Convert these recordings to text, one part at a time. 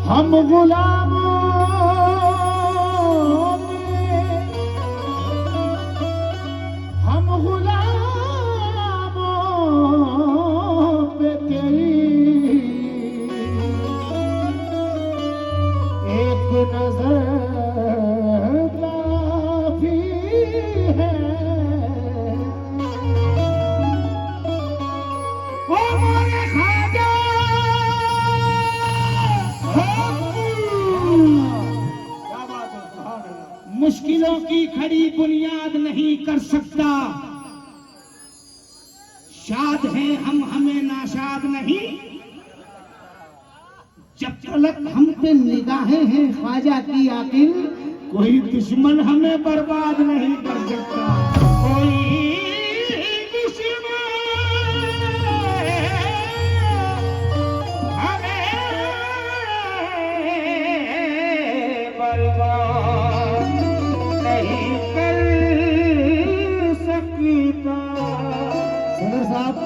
हम गुलामों हम गुलामों पे तेरी एक नजर काफी है। ओ मोरे ख्वाजा मुश्किलों की खड़ी बुनियाद नहीं कर सकता। शाद हैं हम हमें नाशाद नहीं। जब तक हम पे निगाहें हैं ख्वाजा की आकिल, कोई दुश्मन हमें बर्बाद नहीं कर सकता। कोई दुश्मन हमें बर्बाद नहीं कर सकता। सदर साहब,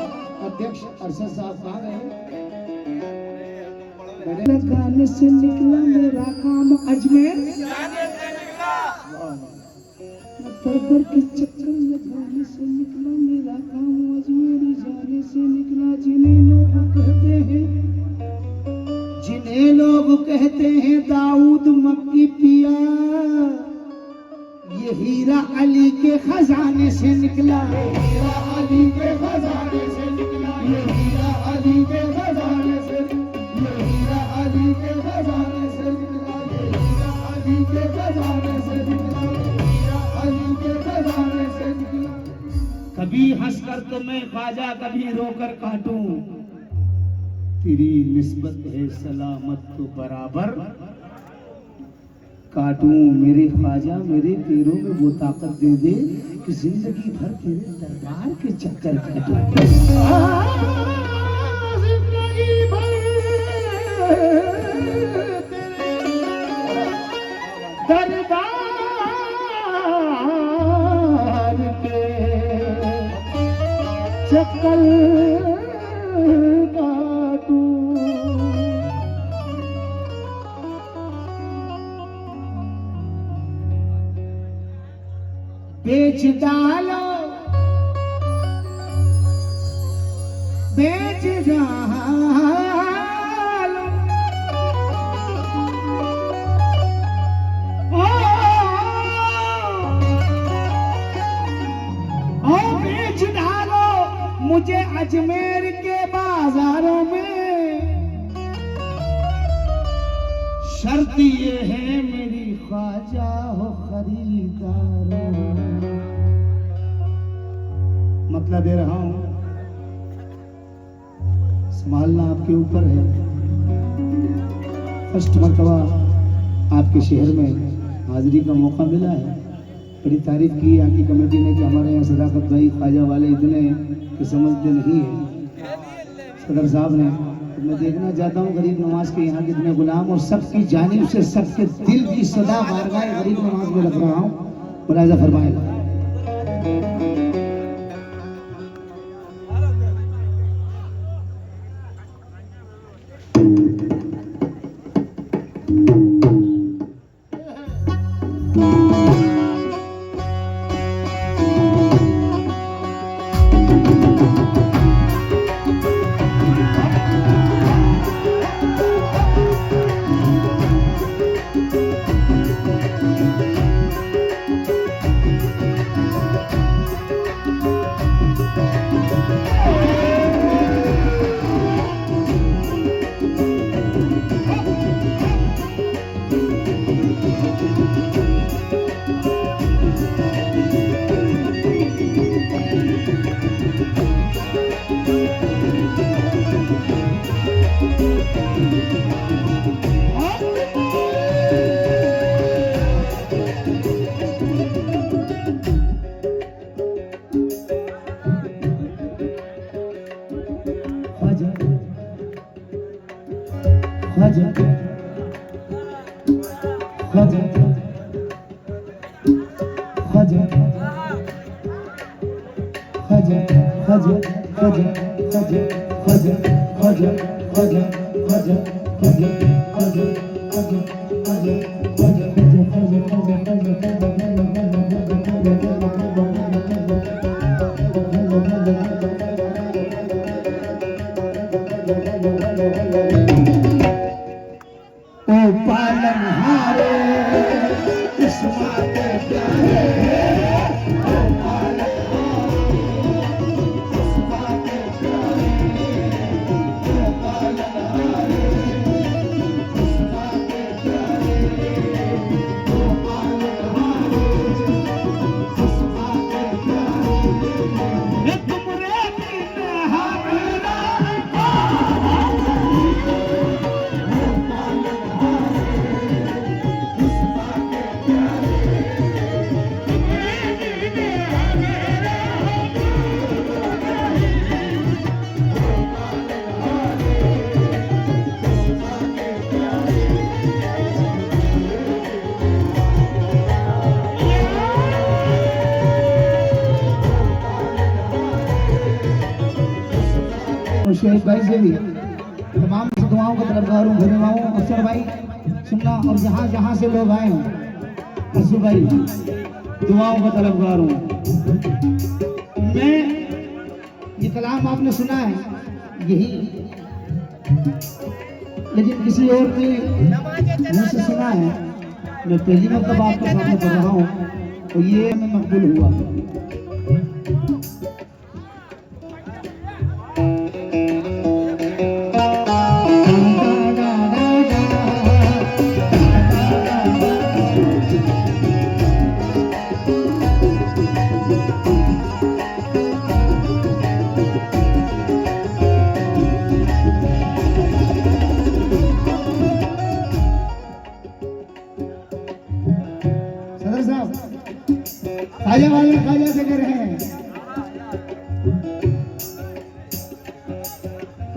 अध्यक्ष अरशद साहब कहाँ गए? लगाने से निकला मेरा काम अजमेर, दरबार के चक्कर लगाने से निकला मेरा काम अजमेर। जाने से निकला जिन्हें लोग कहते हैं दाऊद मक्की पिया, ये हीरा अली के खजाने से निकला। हीरा अली के खजाने से निकला। ये हीरा अली के खजाने से, ये हीरा अली के खजाने से निकला। ये हीरा अली के खजाने से निकला। हीरा अली के खजाने से निकला। कभी हंसकर तो मैं ख्वाजा, कभी रोकर काटूं, तेरी निस्बत है सलामत तो बराबर। काटूं मेरे ख्वाजा, मेरे पैरों में वो ताकत दे दे कि जिंदगी भर तेरे दरबार के चक्कर काटूं। जिंदगी भर दरबार के चक्कर काटूं। बेच डालो, बेच डालो, ओ बेच डालो मुझे अजमेर के बाजारों में। शर्त ये है मेरी ख्वाजा हो खरीदार। मतलब दे रहा हूं, संभालना आपके ऊपर है। फर्स्ट मर्तबा आपके शहर में हाजिरी का मौका मिला है। बड़ी तारीफ की यहाँ की कमेटी ने कि हमारे यहाँ सदाकत भाई ख्वाजा वाले इतने कि समझते नहीं है। सदर साहब ने, तो मैं देखना चाहता हूँ गरीब नवाज के यहाँ कितने गुलाम, और सबकी जानिब से सबके दिल की सदा बारगाह गरीब नवाज में रख रहा हूँ। मुलाजा फरमाएगा। ख्वाजा ख्वाजा ख्वाजा ख्वाजा ख्वाजा ख्वाजा ख्वाजा ख्वाजा ख्वाजा ख्वाजा ख्वाजा ख्वाजा ख्वाजा पालनहारे किस्मत प्यारे ओ पालनहारे किस्मत प्यारे ओ पालनहारे किस्मत प्यारे ओ पालनहारे किस्मत प्यारे तुमरे बिन हमारा शेख भाई से भी तमाम दुआओं का तलबगार हूँ, घरे हूँ अफसर भाई सुनना, और जहाँ जहाँ से लोग आए हों असू भाई दुआओं का तलबगार हूँ मैं। ये कलाम आपने सुना है यही, लेकिन किसी और के मुँह से सुना है। मैं पहली मतलब आपके सामने पढ़ रहा हूँ तो ये मैं मकबूल हुआ। खाजा वाले खाजा से कर रहे हैं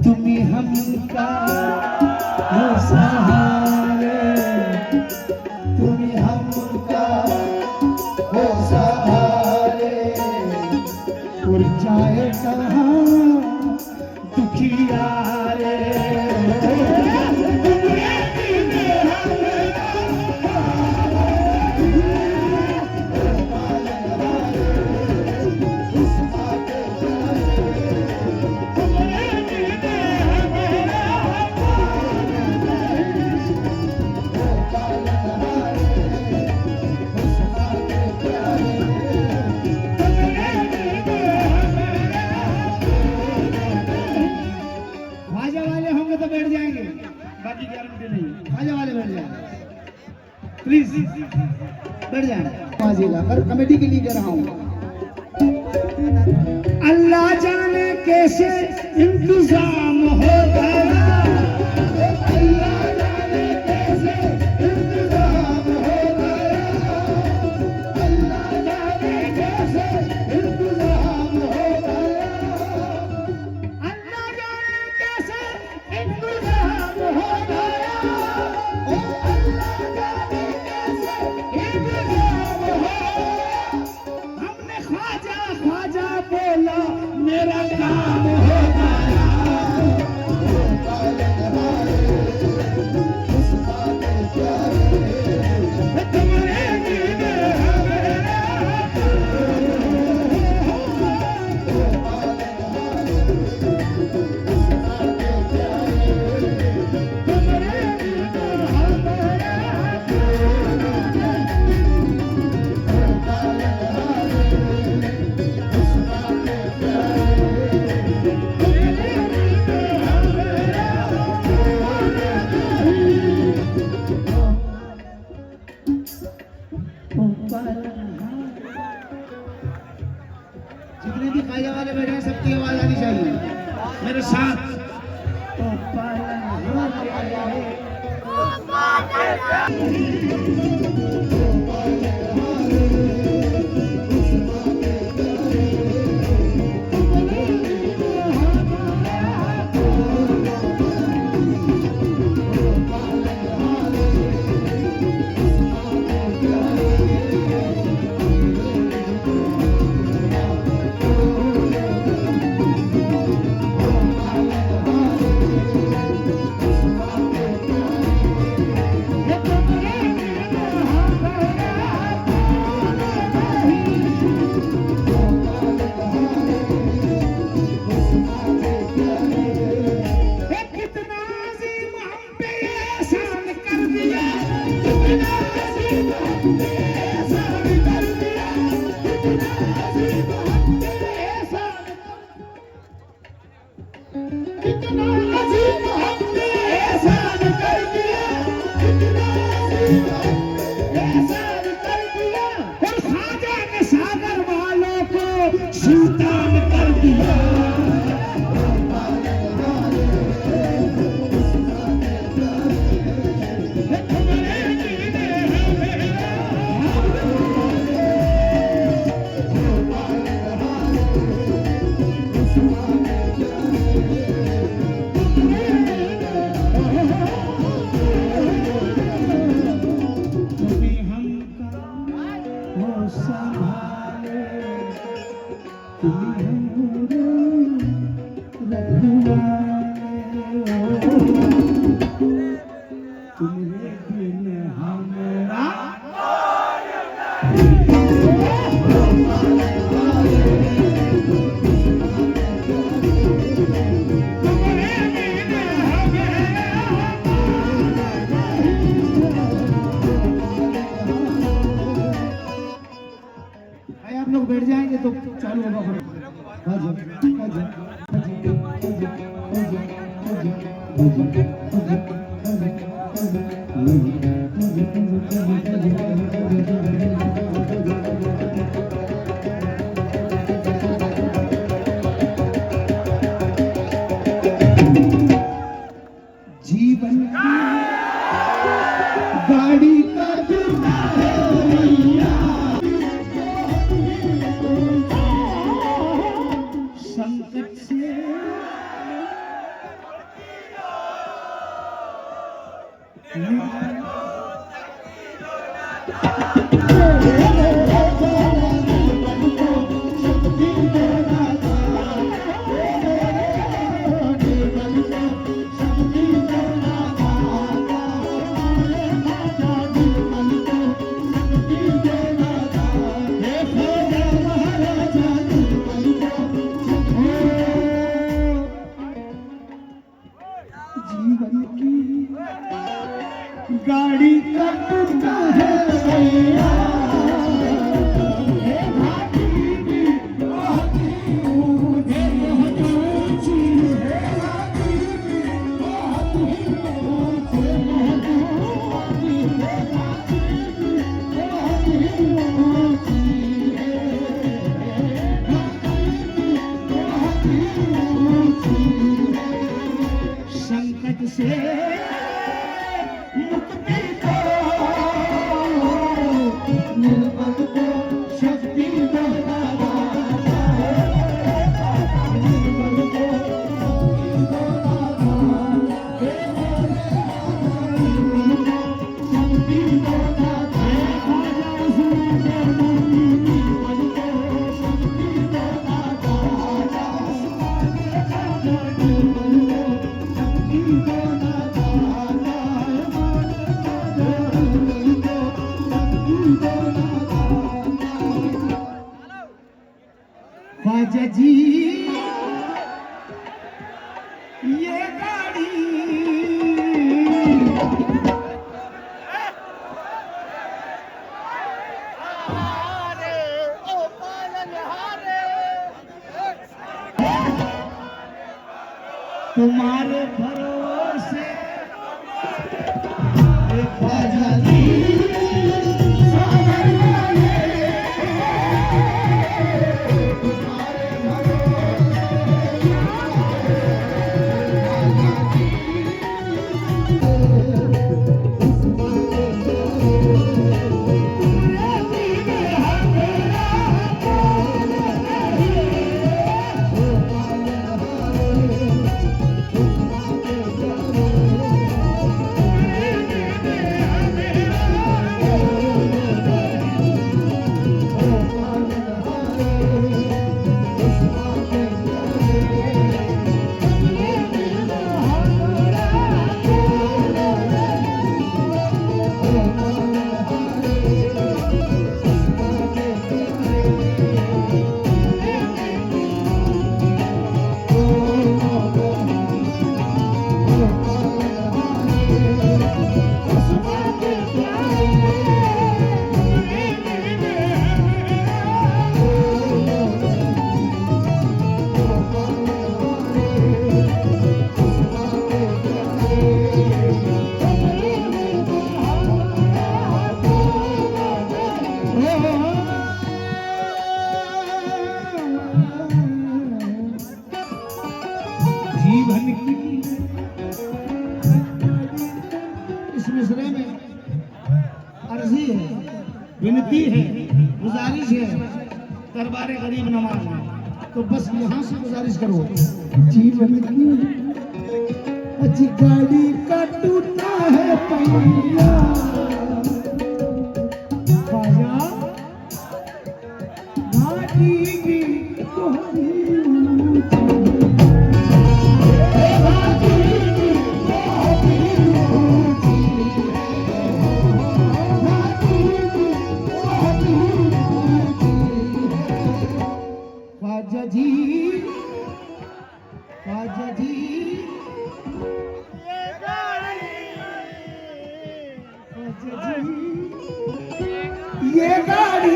तुम्ही हमका हो सहारे, तुम्ही हमका हो सहारे, और चाहे कहाँ दुखिया रे प्लीज बैठ जाए। कर कमेटी के लिए कह रहा हूँ। अल्लाह जाने कैसे इंतजाम हो गया, अल्लाह जाने कैसे इंतजाम हो गया, अल्लाह जाने कैसे इंतजाम हो गया, अल्लाह जाने कैसे इंतजाम हो गया, हमने ख्वाजा ख्वाजा बोला मेरा काम हो गया। जितने भी खाजा वाले बैठे हैं सबकी आवाज आनी चाहिए मेरे साथ। सुल्तान कर दिया। आप लोग बैठ जाएंगे तो चालू होगा। जीवन गाड़ी का जुड़ा है संकट से जीवन की गाड़ी का टुकड़ा है संकट से मुक्ति को निर्बल को शक्ति देना ख्वाजा जी ये गाड़ी तुम्हारे भरोसे ख्वाजा जी मिसरे में अर्जी है, विनती है, गुजारिश है, दरबार गरीब नवाज है, तो बस यहाँ से गुजारिश करो। जीवन की अच्छी गाड़ी का टूटा है पहिया, ख्वाजा घाटी की तोहरी ये गाड़ी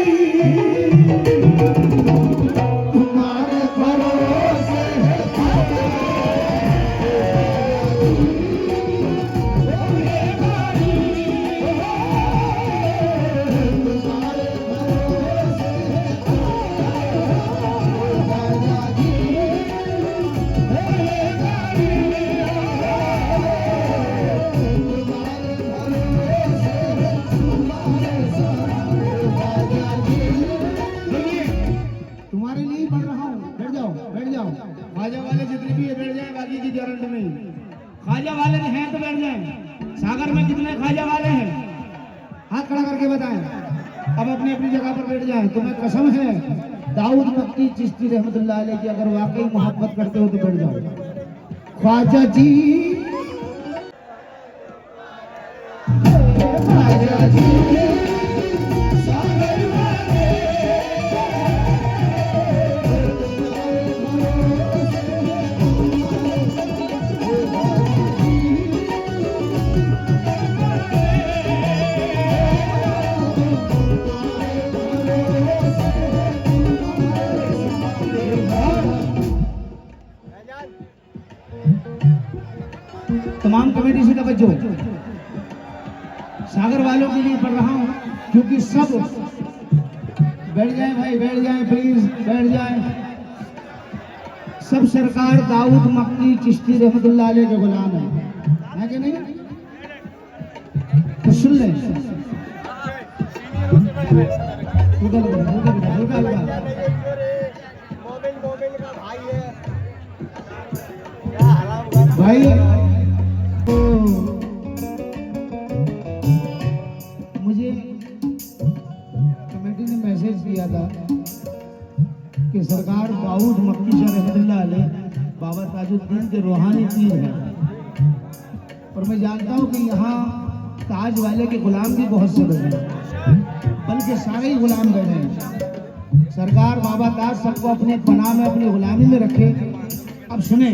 तुम्हारे भरोसे है, ये गाड़ी तुम्हारे भरोसे है, ख्वाजा जी ये गाड़ी तुम्हारे भरोसे है, तुम्हारे लिए पढ़ रहा हूँ। बैठ जाओ, बैठ जाओ। ख्वाजा वाले जितने भी है बैठ जाए, बाकी की गारंटी नहीं। ख्वाजा वाले हैं तो बैठ जाए। सागर में कितने ख्वाजा वाले हैं, हाथ खड़ा करके बताएं। अब अपनी अपनी जगह पर बैठ जाए। तुम्हें कसम है दाऊद मक्की चिश्ती रहमतुल्लाह अलैह की, अगर वाकई मोहब्बत करते हो तो बैठ जाओ। ख्वाजा जी, ख्वाजा जी सागर वाले तमाम कमेटी से तवज्जो, सागर वालों के लिए पढ़ रहा हूँ क्योंकि सब बैठ जाएं भाई, बैठ जाएं प्लीज, बैठ जाएं। सब सरकार दाऊद मक्की चिश्ती रहमतुल्लाह अलैह के गुलाम है कि नहीं? तो सुन लें। भाई मुझे कमेटी ने मैसेज दिया था कि सरकार दाऊद मक्की शाह रहमतुल्लाह अलैह बाबा ताजुद्दीन के रूहानी पीर है, और मैं जानता हूँ कि यहाँ ताज वाले के गुलाम भी बहुत से बैठे हैं, बल्कि सारे ही गुलाम बैठे हैं। सरकार बाबा ताज सबको अपने पनाह में, अपनी गुलामी में रखे। अब सुने,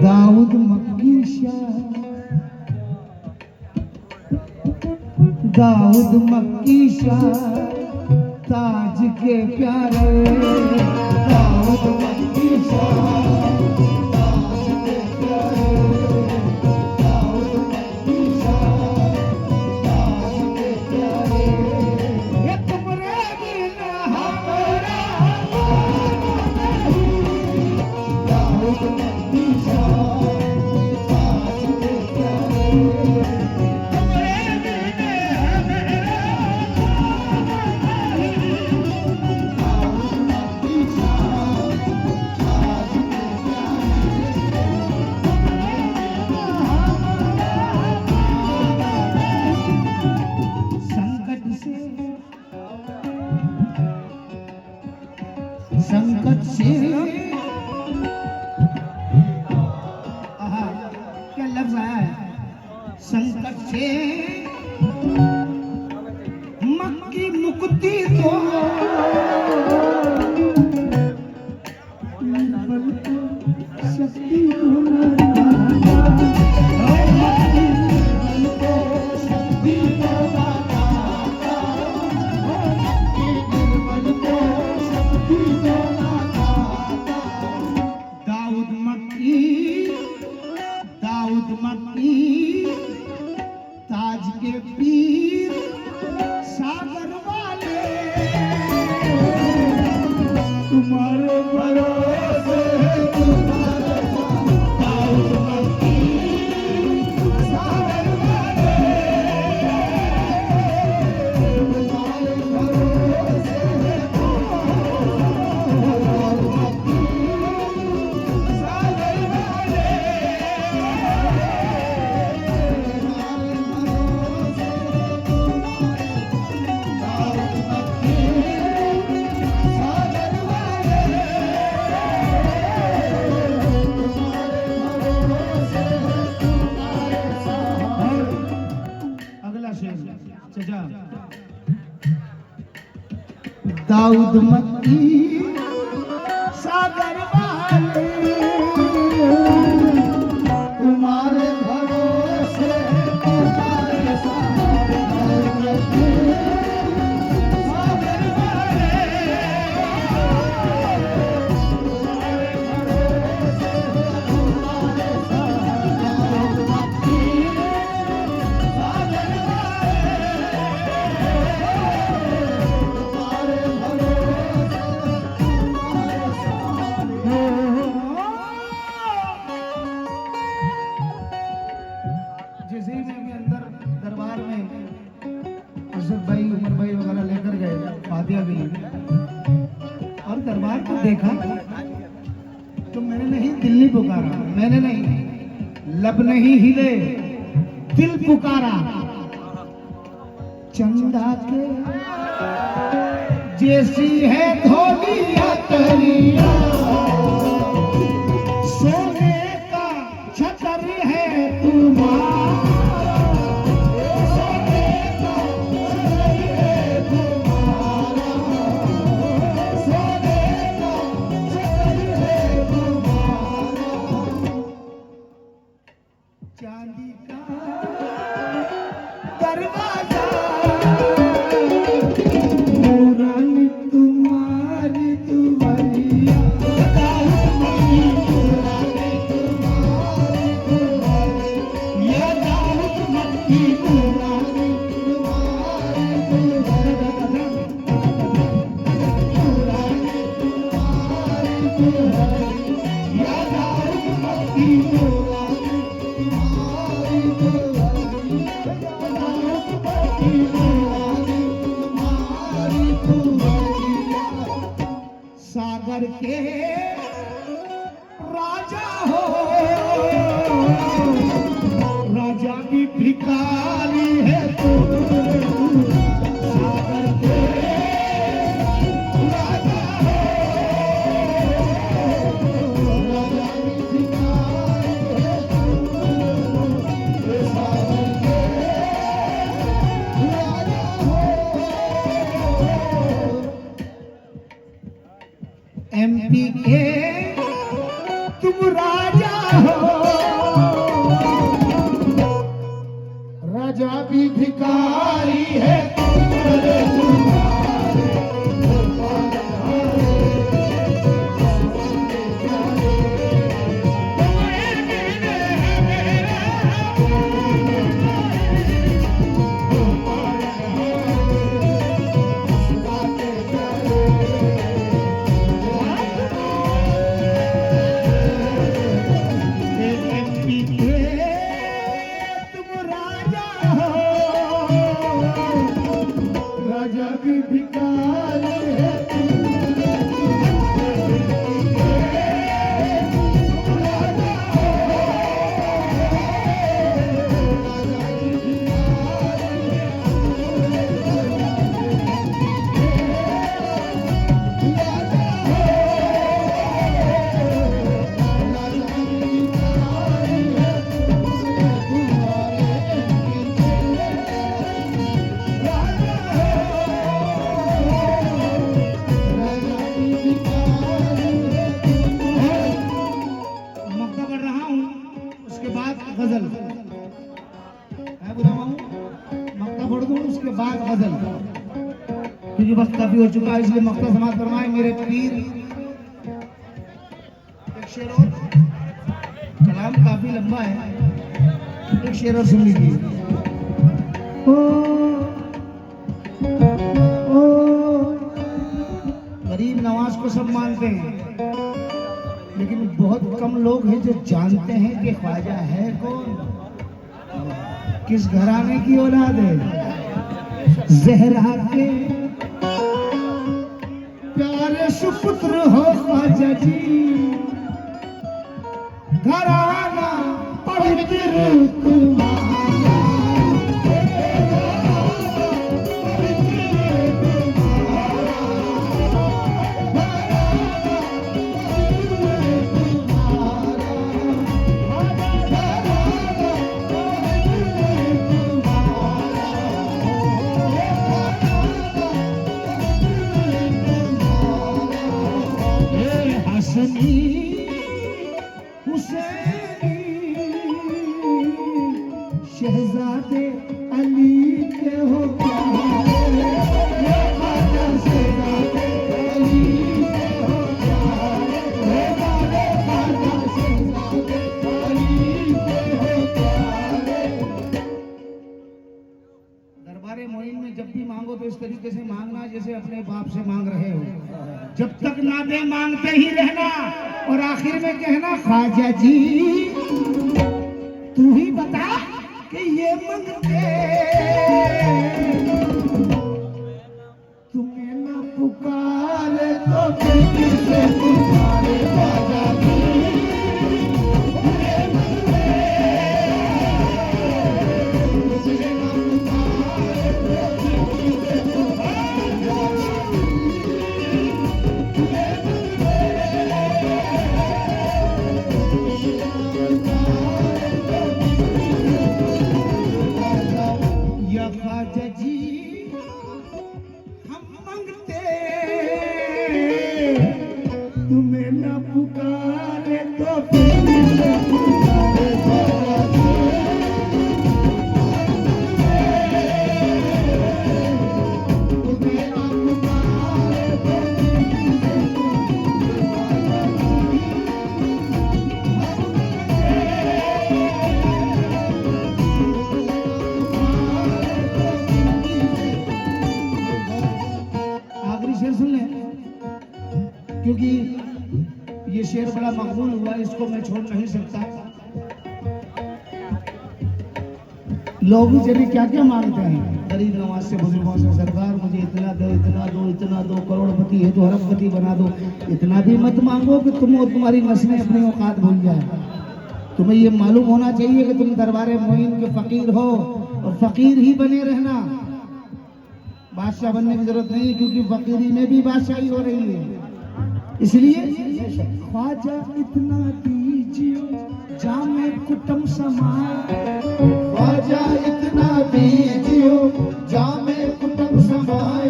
दाऊद मक्की शाह, दाऊद मक्की शाह ताज के प्यारे, दाऊद मक्की शाह ताज के प्यारे, दाऊद मक्की शाह ताज के प्यारे। ये तुमरे बिना हमारा दाऊद मक्की शाह ताज के प्यारे, संकट से क्या लफ्ज आया है, संकट से मक्की मुक्ति तो शक्ति ताज के पीर सागर वाले तुम्हारे भरोसे है तुम्हारे दाऊद मक्की सागर वाले तुम्हारे भरोसे है दाऊद मक्की सागर वाले दाऊद मक्की सागर वाले तुम्हारे भरोसे तुम्हारे सहारे दाऊद मक्की सागर वाले तुम्हारे भरोसे तुम्हारे सहारे दाऊद मक्की सागर जैसे ही मैं अंदर दरबार में अशरफ भाई उमर भाई वगैरह लेकर गए फातिहा के लिए और दरबार को देखा तो मैंने नहीं दिल नहीं पुकारा, मैंने नहीं लब नहीं हिले दिल पुकारा। चंदा के जैसी है धोलिया तरिया सोने का छतर है तुम्हारा सोने का छतर है तुम्हारा सोने का छतर है तुम्हारा चांदी का दरवाजा नूरानी तुम्हारी दुआरिया सागर के राजा हो राजा भी भिखारी है तू सागर के राजा हो राजा भी भिखारी है तू सागर के राजा हो एमपी के तुम राजा हो राजा भी भिखारी है राजा भी भिखारी है गजल मैं बुला हूँ मक्ता पढ़ दूँ उसके बाद गजल क्योंकि बस काफी हो चुका है इसलिए मक्ता समाप्त फरमाए मेरे पीर। एक शेर और कलाम काफी लंबा है, एक शेर और सुन लीजिए। गरीब नवाज को तो सब मानते हैं, लेकिन बहुत कम लोग हैं जो जानते हैं कि ख्वाजा है कौन, किस घराने की औलाद है। ज़हरा के प्यारे सुपुत्र हो ख्वाजा जी, घराना पवित्र तुम्हारा। हसनी हुसैनी शहजादे अली के हो प्यारे, ये ख्वाजा शहजादे अली के हो प्यारे, ये ख्वाजा शहजादे अली के हो प्यारे। दरबारे मोइन में जब भी मांगो तो इस तरीके से मांगना जैसे अपने बाप से मांग रहे हो। जब तक ना दे मांगते ही रहना और आखिर में कहना ख्वाजा जी तू ही बता कि ये मंगते तुम्हें ना पुकारे तो किसे पुकारे। ख्वाजा जी तुम्हें ना पुकारे तो किसे पुकारे। तुम्हें ना पुकारे तो किसे पुकारे। आखिरी शेर सुन ले, क्योंकि ये शेर बड़ा मकबूल हुआ, इसको मैं छोड़ नहीं सकता। लोग जब क्या क्या मांगते हैं गरीब नवाज से, बुजुर्गों से, सरकार मुझे इतना दो, इतना दो, इतना दो, करोड़पति है तो अरबपति बना दो। इतना भी मत मांगो कि तुम और तुम्हारी नस्लें अपनी औकात भूल जाए। तुम्हें ये मालूम होना चाहिए कि तुम दरबारे मोइन के फकीर हो और फकीर ही बने रहना। बादशाह बनने की जरूरत नहीं, क्योंकि फकीरी में भी बादशाही हो रही है। इसलिए ख्वाजा इतना दीजिए जामे कुटुम समाए, ख्वाजा इतना दीजिए जामे कुटुम समाए।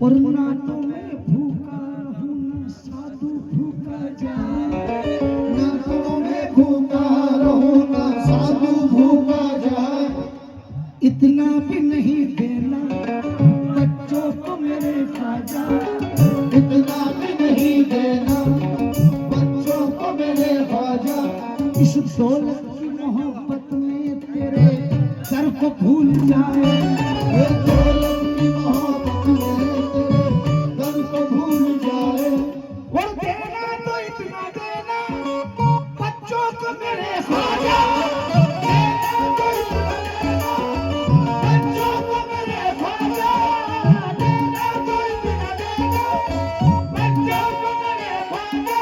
और ना तो मैं भूखा हूँ ना साधु भूखा जाए, ना तो मैं भूखा रहूं ना साधु भूखा जाए। इतना भी नहीं देना बच्चों को मेरे ख्वाजा, इतना भी नहीं देना बच्चों को मेरे ख्वाजा। इस दौलत की मोहब्बत में तेरे सर को भूल जाए, ये दौलत की मोहब्बत में तेरे सर को भूल जाए। और देना तो इतना देना बच्चों को मेरे ख्वाजा, देना तो इतना देना बच्चों को मेरे ख्वाजा, देना तो इतना देना बच्चों को मेरे ख्वाजा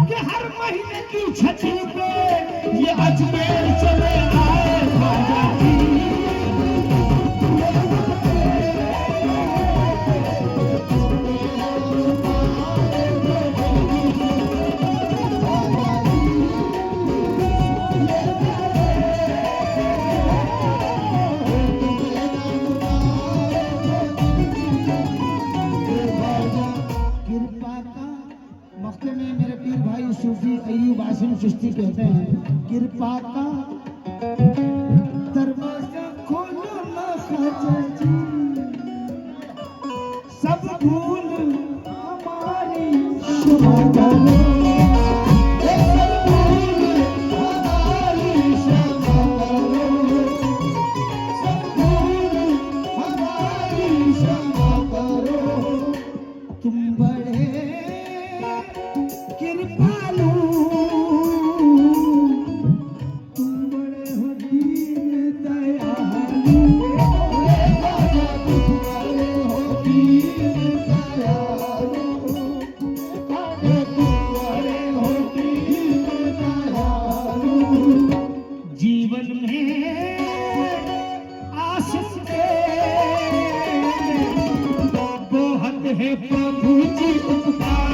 कि हर महीने की छठी पे ये अजमेर चले आए ख्वाजा जी। सूफी अय्यूब आसिम चिश्ती कहते हैं, कृपा का दरवाजा खोलो ना ख्वाजा जी, सब भूल हमारी क्षमा करो, सब भूल हमारी क्षमा करो, सब भूल हमारी क्षमा करो। तुम बड़े है प्रभु जी उपकार